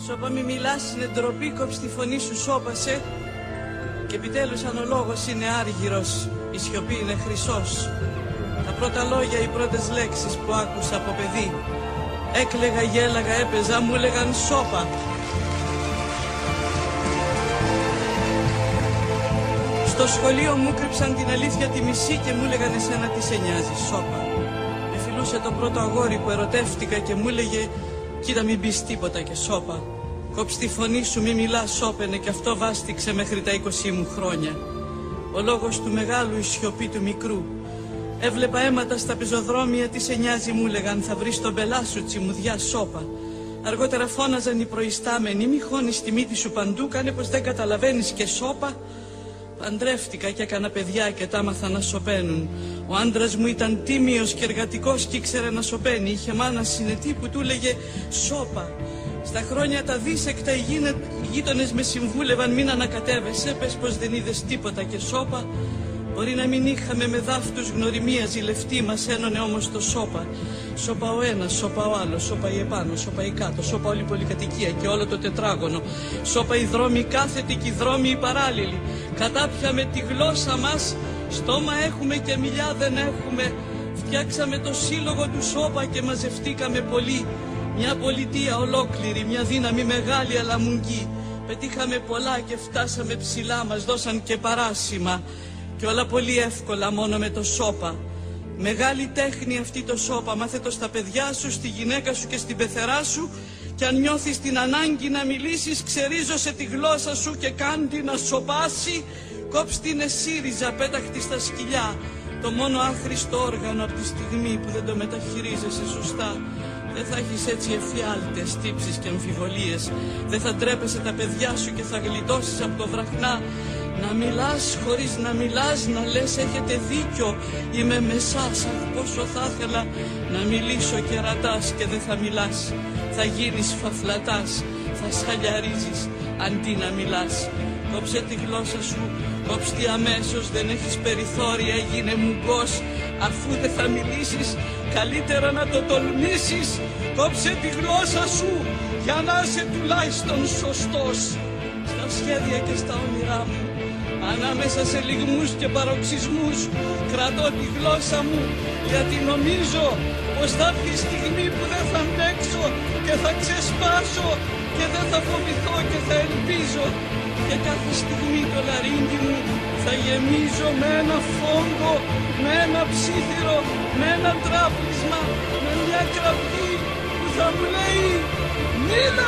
Σώπα μη μιλάς, είναι ντροπή, κόψ' τη φωνή σου, σώπασε. Και επιτέλους αν ο λόγος είναι άργυρος, η σιωπή είναι χρυσός. Τα πρώτα λόγια, οι πρώτες λέξεις που άκουσα από παιδί, έκλαιγα, γέλαγα, έπαιζα, μου έλεγαν σώπα. Στο σχολείο μου κρύψαν την αλήθεια τη μισή και μου έλεγαν εσένα τι σε νοιάζει, σώπα. Με φιλούσε το πρώτο αγόρι που ερωτεύτηκα και μου έλεγε κοίτα μην πεις τίποτα και σώπα. Κόψ' τη φωνή σου, μη μιλάς, σώπαινε και αυτό βάστηξε μέχρι τα 20 μου χρόνια. Ο λόγος του μεγάλου, η σιωπή του μικρού. Έβλεπα αίματα στα πεζοδρόμια, τι σε νοιάζει μου λέγαν, θα βρεις τον πελά σου, τσιμουδιά, σώπα. Αργότερα φώναζαν οι προϊστάμενοι, μη χώνεις τη μύτη σου παντού, κάνε πως δεν καταλαβαίνεις και σώπα. Παντρεύτηκα και έκανα παιδιά και τα άμαθα να σωπαίνουν. Ο άντρας μου ήταν τίμιος και εργατικός και ήξερε να σωπαίνει. Είχε μάνα συνετή που του έλεγε σώπα. Στα χρόνια τα δίσεκτα οι γείτονες με συμβούλευαν μην ανακατεύεσαι, πες πως δεν είδες τίποτα και σώπα. Μπορεί να μην είχαμε με δάφτους γνωριμία ζηλευτή, μας ένωνε όμως το σώπα. Σώπα ο ένας, σώπα ο άλλος, σώπα η επάνω, σώπα η κάτω, σώπα όλη η πολυκατοικία και όλο το τετράγωνο. Σώπα οι δρόμοι κάθετοι και οι δρόμοι οι παράλληλοι. Κατάπιαμε τη γλώσσα μας, στόμα έχουμε και μιλιά δεν έχουμε. Φτιάξαμε το σύλλογο του σώπα και μαζευτήκαμε πολύ. Μια πολιτεία ολόκληρη, μια δύναμη μεγάλη αλλά μουγγή. Πετύχαμε πολλά και φτάσαμε ψηλά, μας δώσαν και παράσημα. Και όλα πολύ εύκολα μόνο με το σώπα. Μεγάλη τέχνη αυτή το σώπα, μάθε το στα παιδιά σου, στη γυναίκα σου και στην πεθερά σου. Και αν νιώθεις την ανάγκη να μιλήσεις, ξερίζωσε τη γλώσσα σου και κάντη να σωπάσει. Κόψ' την εσύριζα, πέταχτη στα σκυλιά. Το μόνο άχρηστο όργανο από τη στιγμή που δεν το μεταχειρίζεσαι σωστά. Δεν θα έχεις έτσι εφιάλτες, τύψεις και αμφιβολίες. Δεν θα ντρέπεσαι τα παιδιά σου και θα γλιτώσεις από το βραχνά. Να μιλάς χωρίς να μιλάς, να λες έχετε δίκιο, είμαι με σας, αχ πόσο θα ήθελα να μιλήσω και ρατάς και δεν θα μιλάς. Θα γίνεις φαφλατάς, θα σαλιαρίζεις αντί να μιλάς. Κόψε τη γλώσσα σου, κόψε τη αμέσως, δεν έχεις περιθώρια, γίνε μουγκός. Αφού δεν θα μιλήσεις, καλύτερα να το τολμήσεις. Κόψε τη γλώσσα σου, για να είσαι τουλάχιστον σωστός. Στα σχέδια και στα όνειρά μου, ανάμεσα σε λυγμούς και παροξισμούς, κρατώ τη γλώσσα μου, γιατί νομίζω πως θα έρθει η στιγμή που δεν θα αντέξω και θα ξεσπάσω και δεν θα φοβηθώ και θα ελπίζω. Και κάθε στιγμή το λαρύγγι μου θα γεμίζω με ένα φόγκο, με ένα ψήθυρο, με ένα τράπλισμα, με μια κραυγή που θα μου λέει «Μίλα!»